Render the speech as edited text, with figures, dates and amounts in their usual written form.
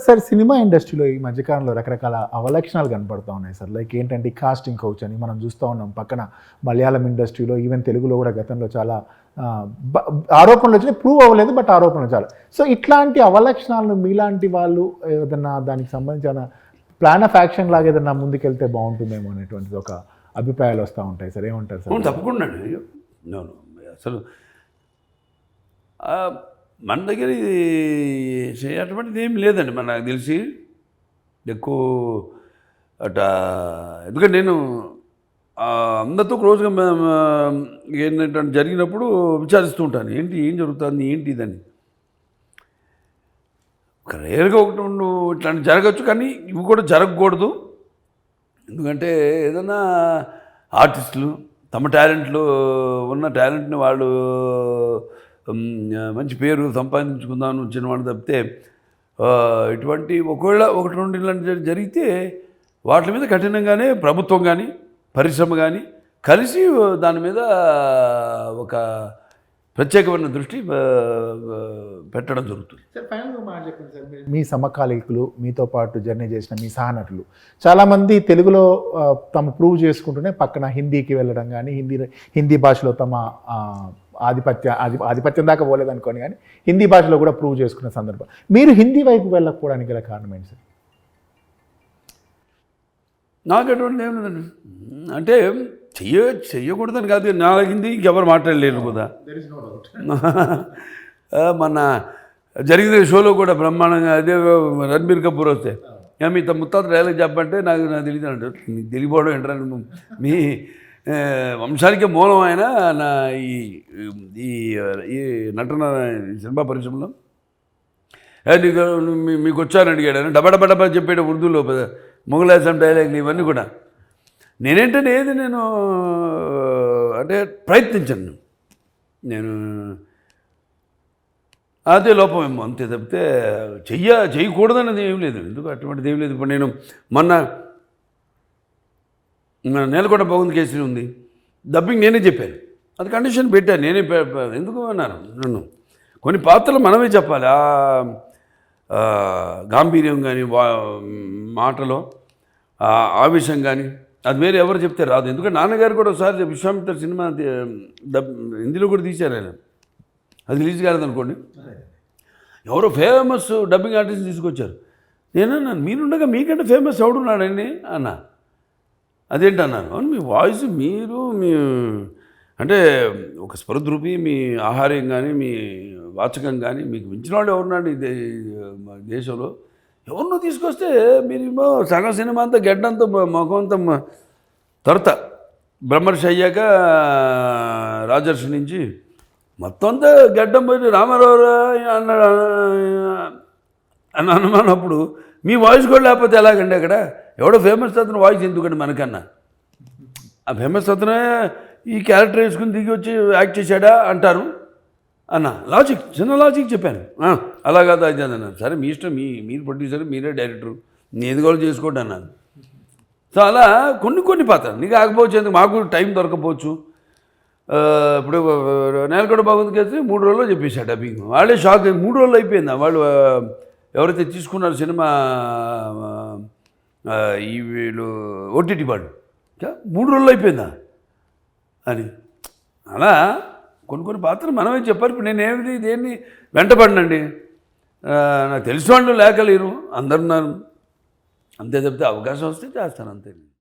Sir cinema ఇండస్ట్రీలో ఈ మధ్యకాలంలో రకరకాల అవలక్షణాలు కనపడుతూ ఉన్నాయి సార్. లైక్ ఏంటంటే కాస్టింగ్ కౌచ్ అని మనం చూస్తూ ఉన్నాం. పక్కన మలయాళం ఇండస్ట్రీలో ఈవెన్ తెలుగులో కూడా గతంలో చాలా ఆరోపణలు వచ్చినాయి. ప్రూవ్ అవ్వలేదు, బట్ ఆరోపణలు చాలా. సో ఇట్లాంటి అవలక్షణాలను మీలాంటి వాళ్ళు ఏదన్నా దానికి సంబంధించిన ప్లాన్ ఆఫ్ యాక్షన్ లాగా ఏదన్నా ముందుకెళ్తే బాగుంటుందేమో అనేటువంటిది ఒక అభిప్రాయాలు వస్తూ ఉంటాయి సార్. ఏమంటారు సార్? తప్పకుండా అండి. అసలు మన దగ్గర ఇది చేయటువంటిది ఏం లేదండి. నాకు తెలిసి ఎక్కువ అట, ఎందుకంటే నేను అందరితో క్లోజ్గా ఏంటంటే జరిగినప్పుడు విచారిస్తూ ఉంటాను, ఏం జరుగుతుంది, ఏంటి ఇదని. రేరుగా ఒకటి ఇట్లాంటి జరగచ్చు, కానీ ఇవి కూడా జరగకూడదు. ఎందుకంటే ఏదైనా ఆర్టిస్టులు తమ టాలెంట్లు ఉన్న టాలెంట్ని వాళ్ళు మంచి పేరు సంపాదించుకుందామని వచ్చిన వాళ్ళు తప్పితే ఇటువంటి ఒకవేళ ఒకటి రెండు ఇలాంటి జరిగితే వాటి మీద కఠినంగానే ప్రభుత్వం కానీ పరిశ్రమ కానీ కలిసి దాని మీద ఒక ప్రత్యేకమైన దృష్టి పెట్టడం జరుగుతుంది. సార్ ఫైనల్గా మాట చెప్పండి సార్. మీ సమకాలీకులు, మీతో పాటు జర్నీ చేసిన మీ సహనటులు చాలామంది తెలుగులో తమ ప్రూవ్ చేసుకుంటూనే పక్కన హిందీకి వెళ్ళడం కానీ హిందీ భాషలో తమ ఆధిపత్యం దాకా పోలేదు అనుకోని, కానీ హిందీ భాషలో కూడా ప్రూవ్ చేసుకున్న సందర్భం. మీరు హిందీ వైపు వెళ్ళకపోవడానికి గల కారణం ఏంటి సార్? నాకు అటువంటి ఏం లేదండి. అంటే చెయ్యకూడదని కాదు, నా హిందీ ఇంకెవరు మాట్లాడలేరు కదా. మన జరిగిన షోలో కూడా బ్రహ్మాండంగా అదే రణబీర్ కపూర్ వస్తే మీ ముత్తాత డైలాగ్ చెప్పంటే నాకు తెలియదు అంటే, నీకు తెలియపోవడం ఏంటంటే మీ వంశానికే మూలం ఆయన నా ఈ నటన సినిమా పరిశ్రమలో. మీకు వచ్చాను అడిగాడు అని డబా చెప్పాడు ఉర్దూలో మొగలాసం డైలాగులు ఇవన్నీ కూడా. నేనేంటంటే నేను అంటే ప్రయత్నించాను, నేను అదే లోపమేమో అంతే తప్పితే చేయకూడదన్నది ఏం లేదు. ఎందుకు అటువంటిది ఏం లేదు. ఇప్పుడు నేను మొన్న నేలకొండ భగవంత్ కేసరి ఉంది, డబ్బింగ్ నేనే చెప్పాను, అది కండిషన్ పెట్టాను నేనే. ఎందుకు అన్నారు నన్ను, కొన్ని పాత్రలు మనమే చెప్పాలి. గాంభీర్యం కానీ మాటలో ఆవేశం కానీ అది వేరే ఎవరు చెప్తే రాదు. ఎందుకంటే నాన్నగారు కూడా ఒకసారి విశ్వామిత్ర సినిమా హిందీలో కూడా తీశారు ఆయన, అది రిలీజ్ కాలేదనుకోండి. ఎవరో ఫేమస్ డబ్బింగ్ ఆర్టిస్ట్ తీసుకొచ్చారు. నేనన్నాను, మీరుండగా మీకంటే ఫేమస్ ఎవడున్నాడండి అన్నా. అదేంటన్నాను, అవును మీ వాయిస్ మీరు మీ అంటే ఒక స్పృద్రూపి, మీ ఆహార్యం కానీ మీ వాచకం కానీ మీకు మించిన వాళ్ళు ఎవరున్నాడు ఈ దేశంలో, ఎవరినో తీసుకొస్తే మీరేమో సగం సినిమా అంతా గడ్డంతా ముఖం అంతా తొరత బ్రహ్మర్షి అయ్యాక రాజర్షి నుంచి మొత్తం అంతా గడ్డం పోయి రామారావు అన్నాడు అని అనుమానప్పుడు మీ వాయిస్ కూడా లేకపోతే ఎలాగండి? అక్కడ ఎవడో ఫేమస్ అతను వాయిస్ ఎందుకండి మనకన్నా? ఆ ఫేమస్ అతనే ఈ క్యారెక్టర్ వేసుకుని దిగి వచ్చి యాక్ట్ చేశాడా అంటారు అన్న. లాజిక్, చిన్న లాజిక్ చెప్పాను. అలా కాదు అది అన్నాను. సరే మీ ఇష్టం, మీరు ప్రొడ్యూసర్, మీరే డైరెక్టరు, నేను ఏది కూడా చేసుకోండి అన్నాను. సో అలా కొన్ని పాత్రలు నీకు ఆకపోవచ్చు, మాకు టైం దొరకపోవచ్చు. ఇప్పుడు నేలకొండ భగవంత్ కేసరి 3 రోజుల్లో చెప్పేశాడు డబ్బింగ్. వాళ్ళే షాక్, 3 రోజులు అయిపోయిందా వాళ్ళు ఎవరైతే తీసుకున్నారు సినిమా ఈ వీళ్ళు ఓటీటీ వాళ్ళు, 3 రోజుల్లో అయిపోయిందా అని. అలా కొన్ని పాత్రలు మనమే చెప్పారు. ఇప్పుడు నేనేమిటి దేన్ని వెంటపడినండి, నాకు తెలిసిన వాళ్ళు లేకలేరు, అందరున్నారు అంతే. చెప్తే అవకాశం వస్తే చేస్తాను అంతే.